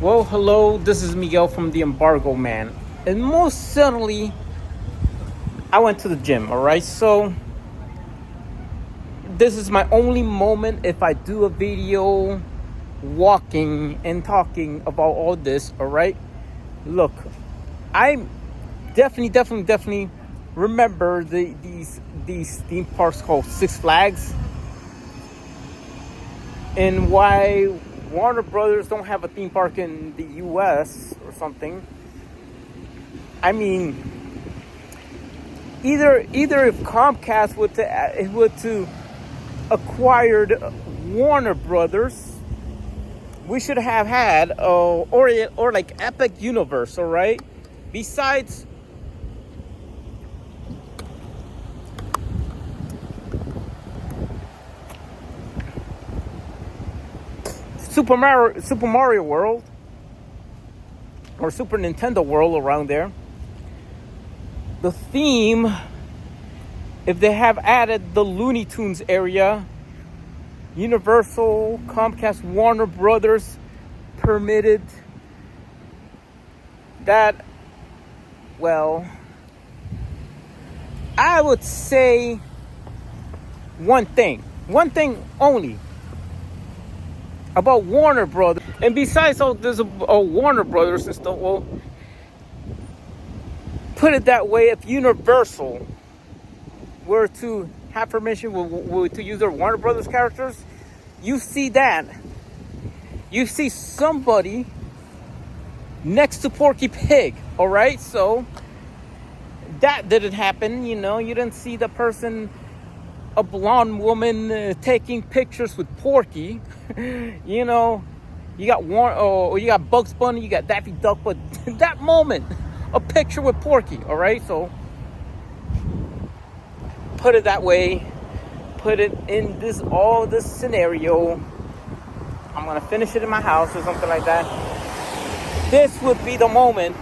Well, hello, this is Miguel from the Embargo Man. And most certainly, I went to the gym, alright? So, this is my only moment if I do a video walking and talking about all this, alright? Look, I definitely remember these theme parks called Six Flags and why Warner Brothers don't have a theme park in the US or something. I mean, either if Comcast would to acquired Warner Brothers, we should have had or like Epic Universe, all right? Besides Super Mario World or Super Nintendo World around there, the theme, if they have added the Looney Tunes area, Universal, Comcast, Warner Brothers permitted that, well, I would say one thing only about Warner Brothers. And besides all this Warner Brothers and stuff, well, put it that way, if Universal were to have permission to use their Warner Brothers characters, you see somebody next to Porky Pig, all right? So that didn't happen, you didn't see the person, a blonde woman, taking pictures with Porky. You got you got Bugs Bunny, you got Daffy Duck, but that moment, a picture with Porky, all right? So put it that way, put it in this scenario. I'm gonna finish it in my house or something like that. This would be the moment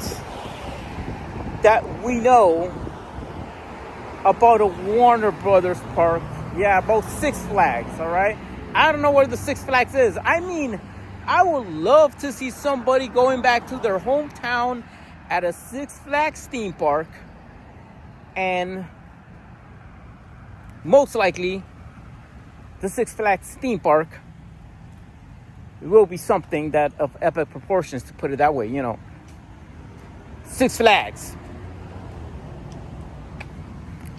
that we know about a Warner Brothers park. Yeah, about Six Flags, all right? I don't know where the Six Flags is. I mean, I would love to see somebody going back to their hometown at a Six Flags theme park, and most likely the Six Flags theme park will be something that of epic proportions, to put it that way, Six Flags.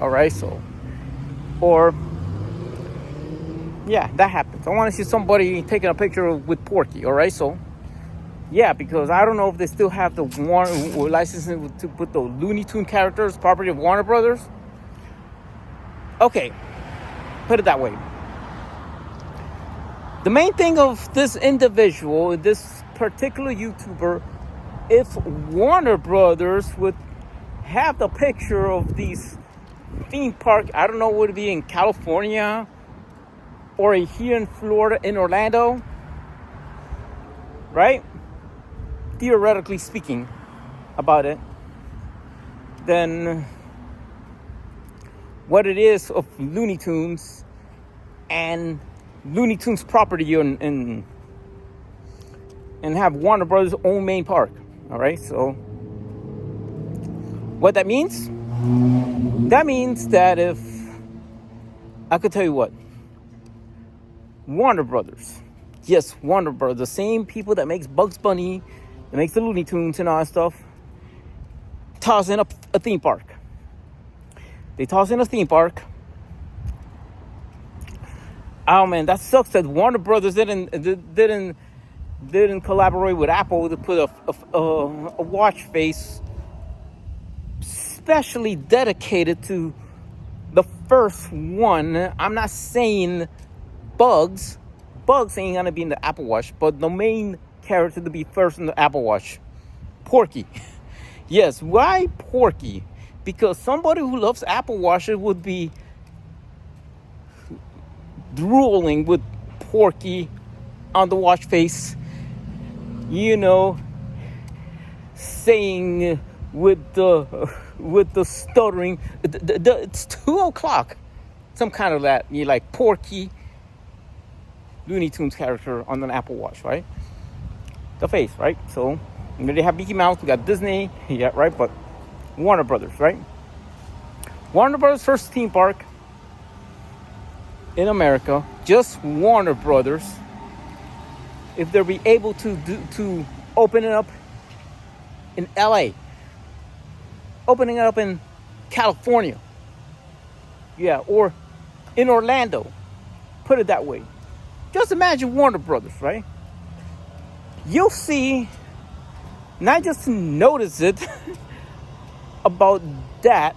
All right, so, or, yeah, that happens. I want to see somebody taking a picture with Porky, all right? So, yeah, because I don't know if they still have the licensing to put the Looney Tune characters, property of Warner Brothers. Okay, put it that way. The main thing of this individual, this particular YouTuber, if Warner Brothers would have the picture of these theme park, I don't know, would it be in California or here in Florida, in Orlando, right? Theoretically speaking about it, then what it is of Looney Tunes and Looney Tunes property and have Warner Brothers' own main park. All right, so what that means? That means that if I could tell you what, Warner Brothers, yes, Warner Brothers, the same people that makes Bugs Bunny, that makes the Looney Tunes and all that stuff, toss in a theme park. They toss in a theme park. Oh man, that sucks that Warner Brothers didn't collaborate with Apple to put a watch face specially dedicated to the first one. I'm not saying Bugs ain't gonna be in the Apple Watch, but the main character to be first in the Apple Watch, Porky. Yes, why Porky? Because somebody who loves Apple Watches would be drooling with Porky on the watch face, saying with the stuttering, it's 2:00, some kind of that. You like Porky, Looney Tunes character on an Apple Watch, right? the face, right? So they have Mickey Mouse, we got Disney, yeah, right? But Warner Brothers, right? Warner Brothers first theme park in America, just Warner Brothers. If they'll be able to open it up in LA, opening it up in California, yeah, or in Orlando, put it that way. Just imagine Warner Brothers, right? You'll see, not just to notice it about that,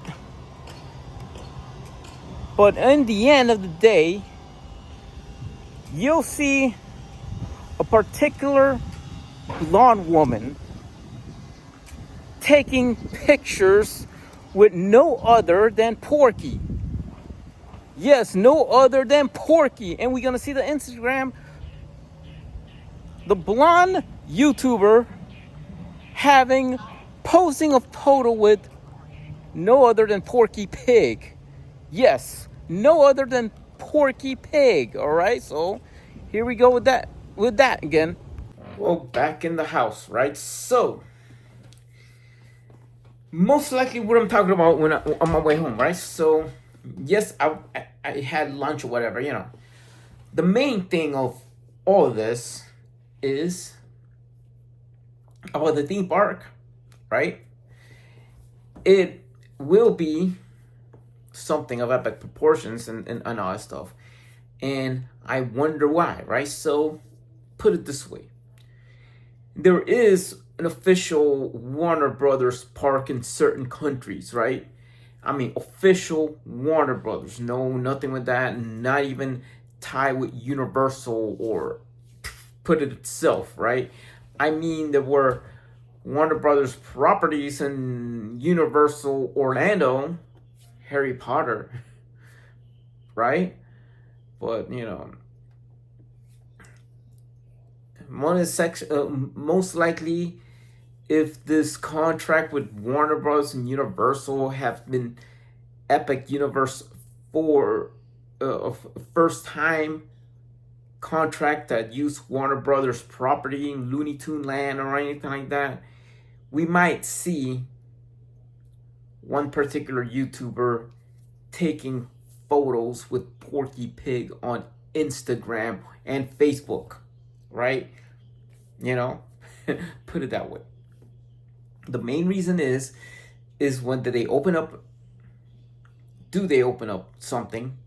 but in the end of the day, you'll see a particular blonde woman taking pictures with no other than Porky. Yes, no other than Porky. And we're gonna see the Instagram, the blonde YouTuber posting a photo with no other than Porky Pig. Yes, no other than Porky Pig. All right, so here we go with that again. Well, back in the house, right? So most likely what I'm talking about when on my way home, right? So yes, I had lunch or whatever, you know. The main thing of all of this is about the theme park, right? It will be something of epic proportions and all that stuff. And I wonder why, right? So put it this way. There is an official Warner Brothers park in certain countries, right? I mean, official Warner Brothers. No, nothing with that. Not even tied with Universal or put it itself, right? I mean, there were Warner Brothers properties in Universal Orlando, Harry Potter, right? But, you know, most likely, if this contract with Warner Bros. And Universal have been Epic Universe for a first time contract that used Warner Brothers property in Looney Tune Land or anything like that, we might see one particular YouTuber taking photos with Porky Pig on Instagram and Facebook, right? You know, put it that way. The main reason is when do they open up something?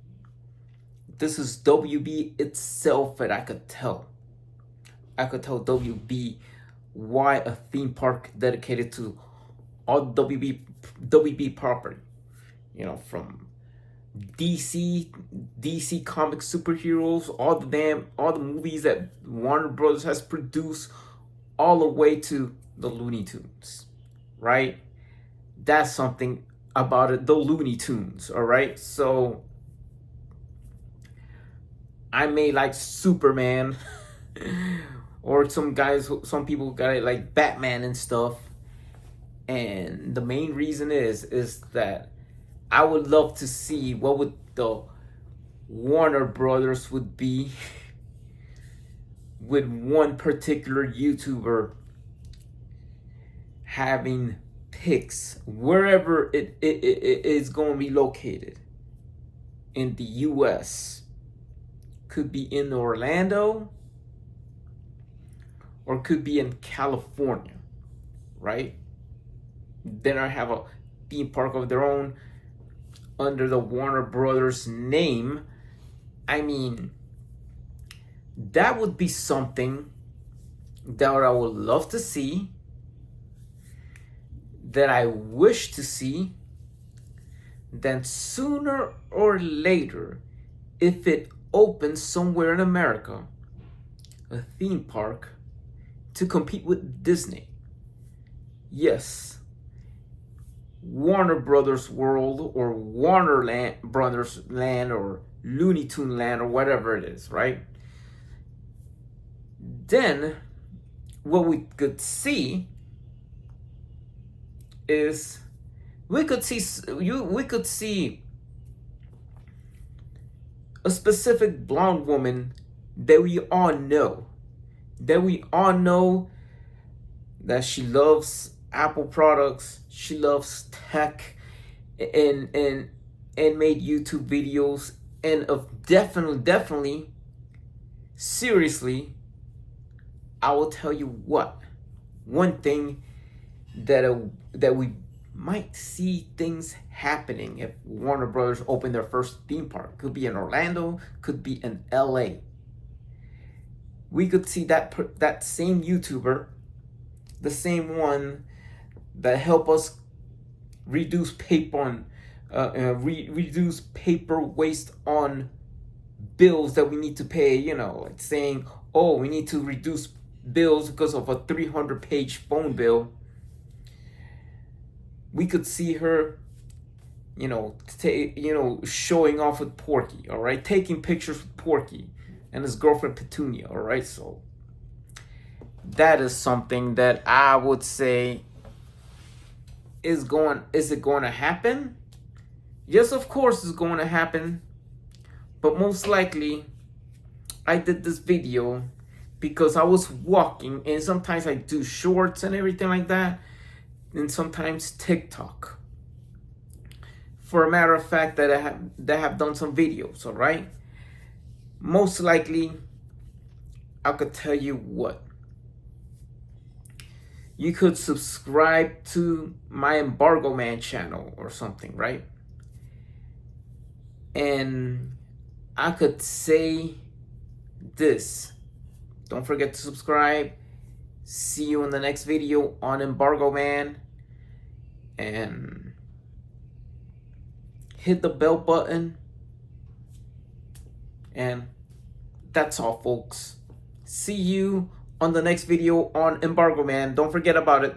This is WB itself that I could tell WB why a theme park dedicated to all WB property, you know, from DC comic superheroes, all the movies that Warner Bros. Has produced, all the way to the Looney Tunes, right? That's something about it, the Looney Tunes, all right? So I may like Superman or some people got it like Batman and stuff. And the main reason is that I would love to see what would the Warner Brothers would be with one particular YouTuber having pics wherever it is going to be located in the US. Could be in Orlando or could be in California, right? Then I have a theme park of their own under the Warner Brothers name. I mean, that would be something that I would love to see, that I wish to see. Then sooner or later, if it opens somewhere in America, a theme park to compete with Disney. Yes, Warner Brothers World or Warner Brothers Land or Looney Tune Land or whatever it is, right? Then what we could see is we could see a specific blonde woman that we all know that she loves Apple products, she loves tech, and made YouTube videos, and of definitely, seriously, I will tell you what, one thing that we might see things happening if Warner Brothers open their first theme park. Could be in Orlando, could be in LA. We could see that same YouTuber, the same one that help us reduce reduce paper waste on bills that we need to pay. Like saying, oh, we need to reduce bills because of a 300-page phone bill. We could see her, showing off with Porky, all right, taking pictures with Porky and his girlfriend Petunia, all right. So that is something that I would say is it going to happen? Yes, of course it's going to happen, but most likely I did this video because I was walking, and sometimes I do shorts and everything like that, and sometimes TikTok. For a matter of fact, that I have done some videos, all right? Most likely, I could tell you what. You could subscribe to my Embargo Man channel or something, right? And I could say this. Don't forget to subscribe. See you in the next video on Embargo Man. And hit the bell button. And that's all, folks. See you on the next video on Embargo Man. Don't forget about it.